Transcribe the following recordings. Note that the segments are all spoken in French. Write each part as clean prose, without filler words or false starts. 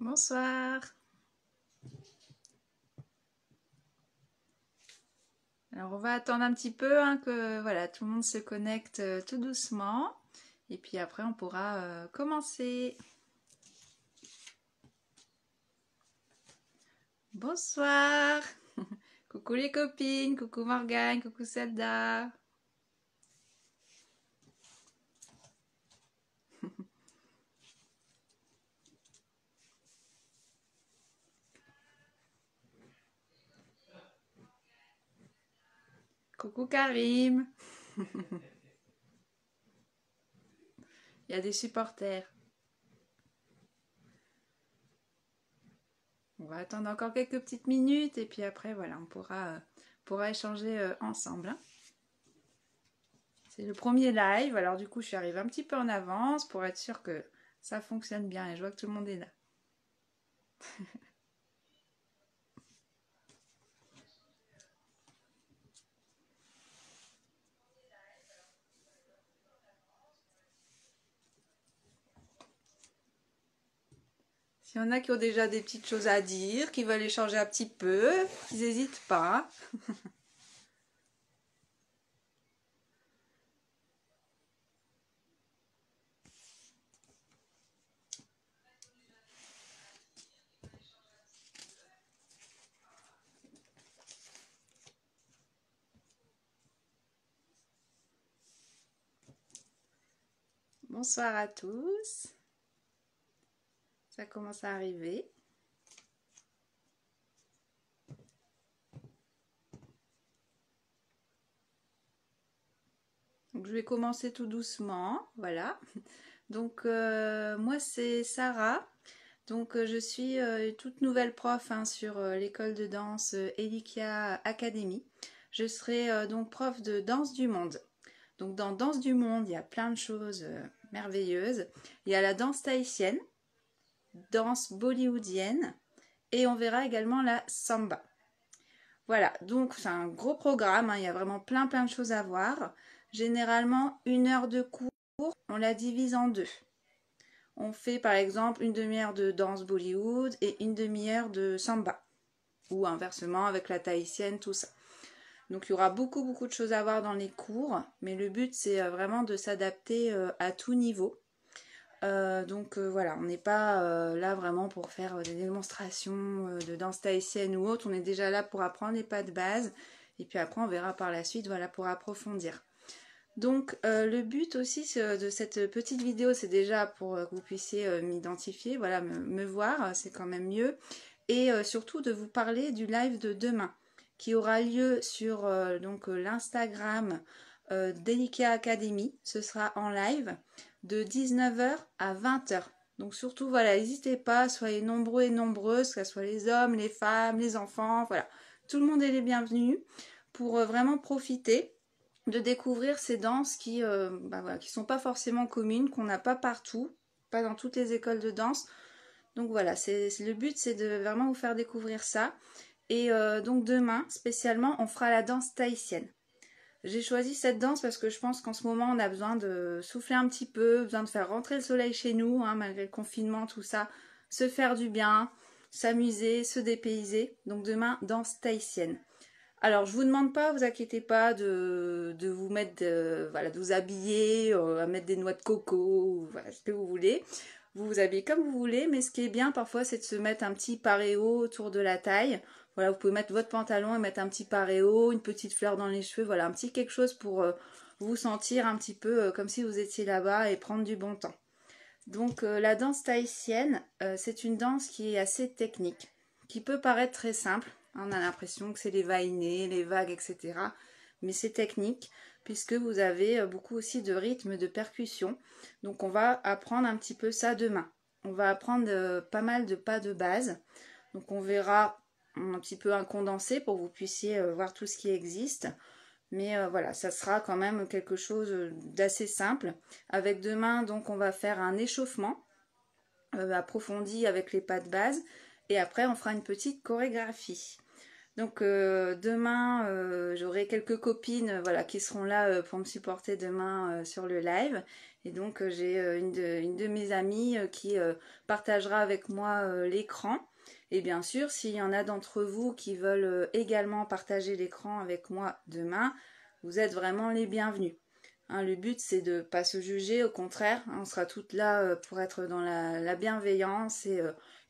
Bonsoir. Alors on va attendre un petit peu que voilà, tout le monde se connecte tout doucement et puis après on pourra commencer. Bonsoir. Coucou les copines, coucou Morgane, coucou Zelda. Coucou Karim. Il y a des supporters. On va attendre encore quelques petites minutes et puis après voilà, on pourra échanger ensemble. Hein. C'est le premier live, alors du coup je suis arrivée un petit peu en avance pour être sûre que ça fonctionne bien et je vois que tout le monde est là. S'il y en a qui ont déjà des petites choses à dire, qui veulent échanger un petit peu, ils n'hésitent pas. Bonsoir à tous. Ça commence à arriver. Donc, je vais commencer tout doucement. Voilà. Donc, moi, c'est Sarah. Donc, je suis toute nouvelle prof sur l'école de danse Elikia Academy. Je serai donc prof de danse du monde. Donc, dans Danse du monde, il y a plein de choses merveilleuses. Il y a la danse tahitienne, danse bollywoodienne et on verra également la samba. Voilà, donc c'est un gros programme, il y a vraiment plein de choses à voir. Généralement, 1 heure de cours, on la divise en deux. On fait par exemple une demi-heure de danse Bollywood et une demi-heure de samba. Ou inversement avec la tahitienne, tout ça. Donc il y aura beaucoup de choses à voir dans les cours, mais le but c'est vraiment de s'adapter à tout niveau. Donc voilà, on n'est pas là vraiment pour faire des démonstrations de danse tahitienne ou autre, on est déjà là pour apprendre les pas de base et puis après on verra par la suite voilà, pour approfondir. Donc le but aussi de cette petite vidéo c'est déjà pour que vous puissiez m'identifier, voilà, me voir, c'est quand même mieux, et surtout de vous parler du live de demain qui aura lieu sur l'Instagram d'Elikia Academy. Ce sera en live de 19h à 20h. Donc surtout, voilà, n'hésitez pas, soyez nombreux et nombreuses, que ce soit les hommes, les femmes, les enfants, voilà. Tout le monde est les bienvenus pour vraiment profiter de découvrir ces danses qui voilà, qui sont pas forcément communes, qu'on n'a pas partout, pas dans toutes les écoles de danse. Donc voilà, le but c'est de vraiment vous faire découvrir ça. Et donc demain, spécialement, on fera la danse tahitienne. J'ai choisi cette danse parce que je pense qu'en ce moment, on a besoin de souffler un petit peu, besoin de faire rentrer le soleil chez nous, malgré le confinement, tout ça, se faire du bien, s'amuser, se dépayser. Donc demain, danse tahitienne. Alors, je vous demande pas, vous inquiétez pas de vous mettre, voilà, de vous habiller, à mettre des noix de coco, voilà, ce que vous voulez. Vous vous habillez comme vous voulez, mais ce qui est bien parfois, c'est de se mettre un petit paréo autour de la taille. Voilà, vous pouvez mettre votre pantalon et mettre un petit paréo, une petite fleur dans les cheveux, voilà, un petit quelque chose pour vous sentir un petit peu comme si vous étiez là-bas et prendre du bon temps. Donc, la danse tahitienne, c'est une danse qui est assez technique, qui peut paraître très simple. On a l'impression que c'est les va-et-vient, les vagues, etc. Mais c'est technique, puisque vous avez beaucoup aussi de rythme, de percussion. Donc on va apprendre un petit peu ça demain. On va apprendre pas mal de pas de base. Donc on verra un petit peu un condensé pour que vous puissiez voir tout ce qui existe. Mais voilà, ça sera quand même quelque chose d'assez simple. Avec demain, donc on va faire un échauffement approfondi avec les pas de base. Et après, on fera une petite chorégraphie. Donc demain, j'aurai quelques copines voilà, qui seront là pour me supporter demain sur le live. Et donc j'ai une de mes amies qui partagera avec moi l'écran. Et bien sûr, s'il y en a d'entre vous qui veulent également partager l'écran avec moi demain, vous êtes vraiment les bienvenus. Hein, le but, c'est de ne pas se juger, au contraire, hein, on sera toutes là pour être dans la bienveillance et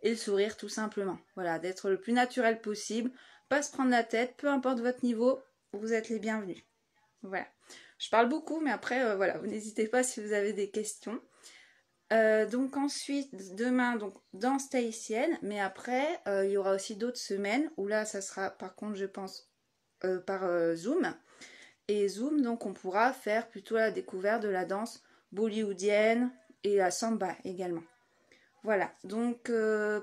le sourire tout simplement. Voilà, d'être le plus naturel possible, pas se prendre la tête, peu importe votre niveau, vous êtes les bienvenus. Voilà. Je parle beaucoup, mais après, voilà, vous n'hésitez pas si vous avez des questions. Donc ensuite, demain, donc danse tahitienne, mais après, il y aura aussi d'autres semaines, où là, ça sera par contre, je pense, par Zoom. Et Zoom, donc on pourra faire plutôt la découverte de la danse bollywoodienne et la samba également. Voilà, donc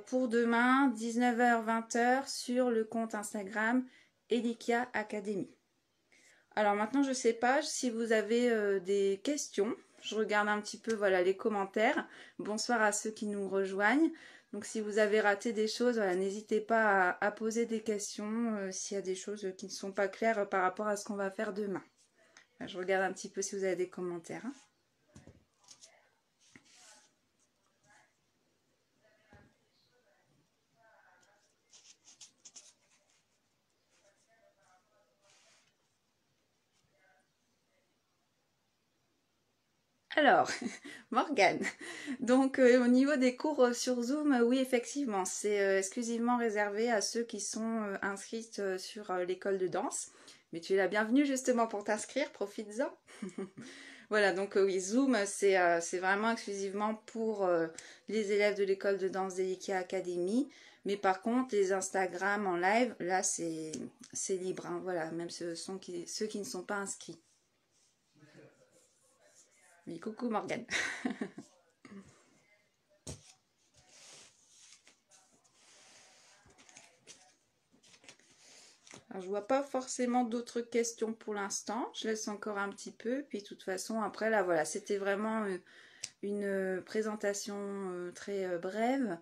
pour demain, 19h-20h sur le compte Instagram Elikia Academy. Alors maintenant, je ne sais pas si vous avez des questions. Je regarde un petit peu voilà, les commentaires. Bonsoir à ceux qui nous rejoignent. Donc si vous avez raté des choses, voilà, n'hésitez pas à poser des questions s'il y a des choses qui ne sont pas claires par rapport à ce qu'on va faire demain. Je regarde un petit peu si vous avez des commentaires. Hein. Alors, Morgane, donc au niveau des cours sur Zoom, oui effectivement, c'est exclusivement réservé à ceux qui sont inscrits sur l'école de danse. Mais tu es la bienvenue justement pour t'inscrire, profites-en. Voilà, donc oui, Zoom, c'est vraiment exclusivement pour les élèves de l'école de danse d'Elikia Academy. Mais par contre, les Instagram en live, là, c'est libre. Hein, voilà, même ceux qui ne sont pas inscrits. Oui, coucou Morgane. Alors, je vois pas forcément d'autres questions pour l'instant. Je laisse encore un petit peu. Puis, de toute façon, après, là, voilà, c'était vraiment une présentation très brève.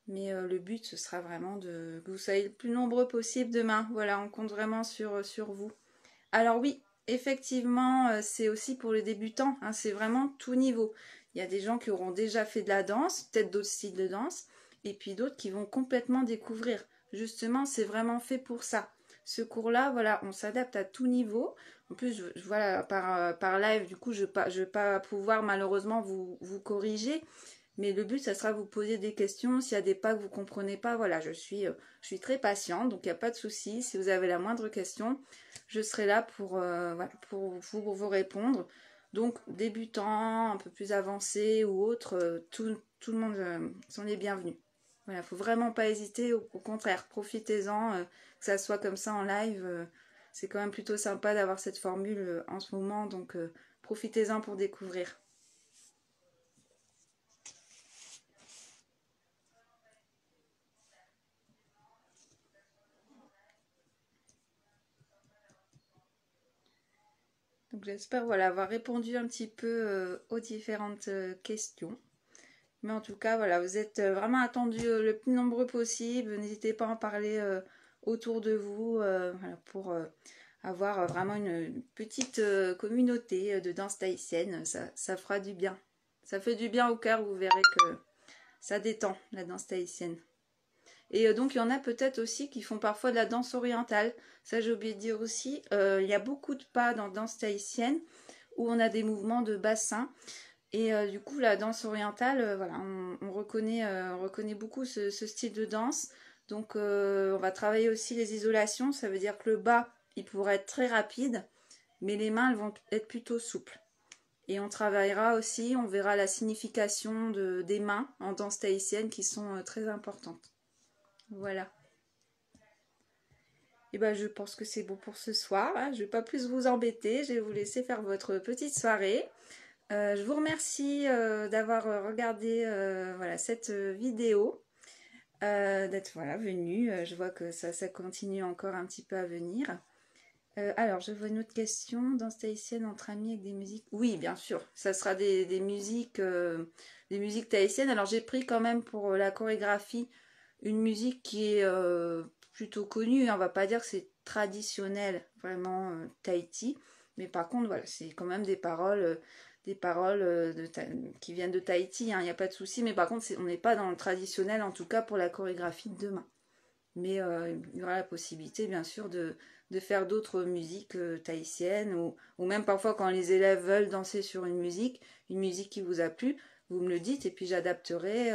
Mais le but, ce sera vraiment que vous soyez le plus nombreux possible demain. Voilà, on compte vraiment sur vous. Alors oui, effectivement, c'est aussi pour les débutants. Hein, c'est vraiment tout niveau. Il y a des gens qui auront déjà fait de la danse, peut-être d'autres styles de danse, et puis d'autres qui vont complètement découvrir. Justement, c'est vraiment fait pour ça. Ce cours-là, voilà, on s'adapte à tout niveau. En plus, voilà, par live, du coup, je ne vais pas pouvoir malheureusement vous corriger. Mais le but, ça sera de vous poser des questions. S'il y a des pas que vous ne comprenez pas, voilà, je suis très patiente, donc il n'y a pas de souci. Si vous avez la moindre question, je serai là voilà, pour vous répondre. Donc, débutants, un peu plus avancés ou autres, tout le monde sont les bienvenus. Voilà, il ne faut vraiment pas hésiter, au contraire, profitez-en, que ça soit comme ça en live. C'est quand même plutôt sympa d'avoir cette formule en ce moment, donc profitez-en pour découvrir. Donc j'espère voilà, avoir répondu un petit peu aux différentes questions. Mais en tout cas, voilà, vous êtes vraiment attendus le plus nombreux possible. N'hésitez pas à en parler autour de vous voilà, pour avoir vraiment une petite communauté de danse tahitienne. Ça fera du bien. Ça fait du bien au cœur, vous verrez que ça détend la danse tahitienne. Et donc, il y en a peut-être aussi qui font parfois de la danse orientale. Ça, j'ai oublié de dire aussi. Il y a beaucoup de pas dans la danse tahitienne où on a des mouvements de bassin. Et du coup, la danse orientale, voilà, on reconnaît beaucoup ce style de danse. Donc, on va travailler aussi les isolations. Ça veut dire que le bas, il pourrait être très rapide, mais les mains, elles vont être plutôt souples. Et on travaillera aussi, on verra la signification des mains en danse tahitienne qui sont très importantes. Voilà. Et ben, je pense que c'est bon pour ce soir. Hein. Je ne vais pas plus vous embêter. Je vais vous laisser faire votre petite soirée. Je vous remercie d'avoir regardé voilà, cette vidéo, d'être voilà, venu. Je vois que ça continue encore un petit peu à venir. Alors, je vois une autre question. Danse tahitienne entre amis avec des musiques. Oui, bien sûr. Ça sera des musiques tahitiennes. Alors, j'ai pris quand même pour la chorégraphie une musique qui est plutôt connue. On va pas dire que c'est traditionnel, vraiment Tahiti. Mais par contre, voilà, c'est quand même des paroles des paroles qui viennent de Tahiti, hein, il n'y a pas de souci, mais par contre on n'est pas dans le traditionnel, en tout cas pour la chorégraphie de demain. Mais il y aura la possibilité bien sûr de faire d'autres musiques tahitiennes, ou même parfois quand les élèves veulent danser sur une musique qui vous a plu, vous me le dites et puis j'adapterai,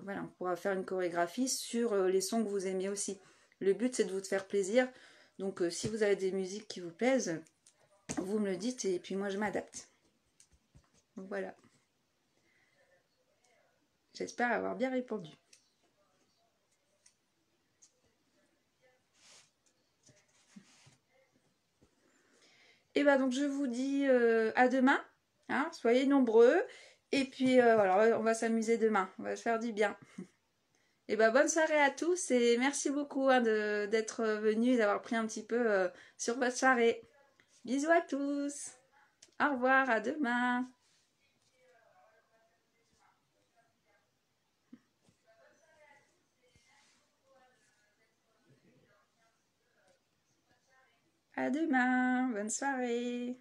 voilà, on pourra faire une chorégraphie sur les sons que vous aimez aussi. Le but c'est de vous faire plaisir, donc si vous avez des musiques qui vous plaisent, vous me le dites et puis moi je m'adapte. Donc voilà. J'espère avoir bien répondu. Et bah donc je vous dis à demain, hein, soyez nombreux, et puis voilà, on va s'amuser demain, on va se faire du bien. Et bah bonne soirée à tous et merci beaucoup hein, d'être venus et d'avoir pris un petit peu sur votre soirée. Bisous à tous, au revoir, à demain. À demain, bonne soirée.